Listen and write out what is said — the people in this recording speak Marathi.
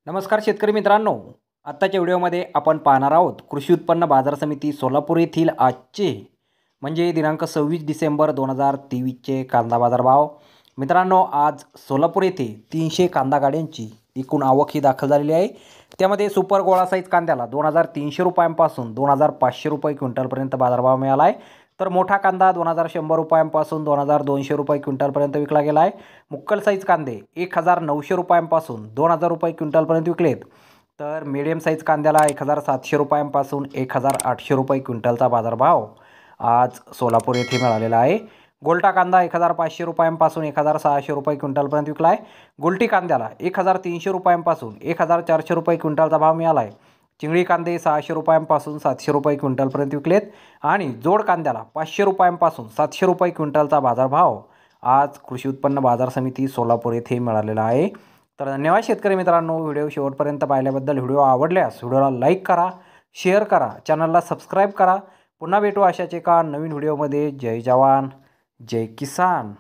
नमस्कार शेतकरी मित्रांनो, आत्ताच्या व्हिडिओमध्ये आपण पाहणार आहोत कृषी उत्पन्न बाजार समिती सोलापूर येथील आजचे म्हणजे दिनांक 26 डिसेंबर 2023चे कांदा बाजार भाव। मित्रांनो, आज सोलापूर येथे 300 कांदा गाड्यांची एकूण आवक ही दाखल झालेली आहे। त्यामध्ये सुपर गोळा साईज कांद्याला 2300 रुपयांपासून 2500 रुपये क्विंटलपर्यंत बाजारभाव मिळाला आहे। तर मोठा कांदा 2100 रुपयांपासून 2200 रुपये क्विंटलपर्यंत विकला गेला आहे। मुक्कल साईज कांदे 1900 रुपयांपासून 2000 रुपये क्विंटलपर्यंत विकलेत। तर मीडियम साईज कांद्याला 1700 रुपयांपासून 1800 रुपये क्विंटलचा बाजारभाव आज सोलापूर येथे मिळालेला आहे। गोल्टा कांदा 1500 रुपयांपासून 1600 रुपये क्विंटलपर्यंत विकला आहे। गोल्टी कांद्याला 1300 रुपयांपासून 1400 रुपये क्विंटलचा भाव मिळाला आहे। चिंगळी कांदे 600 रुपयांपासून 700 रुपये क्विंटलपर्यंत विकलेत आणि जोड कांद्याला 500 रुपयांपासून 700 रुपये क्विंटलचा बाजारभाव आज कृषी उत्पन्न बाजार समिती सोलापूर येथे मिळालेला आहे। तर धन्यवाद शेतकरी मित्रांनो, व्हिडिओ शेवटपर्यंत पाहिल्याबद्दल। व्हिडिओ आवडल्यास व्हिडिओला लाईक करा, शेअर करा, चॅनलला सबस्क्राईब करा। पुन्हा भेटू अशाच एका नवीन व्हिडिओमध्ये। जय जवान जय किसान।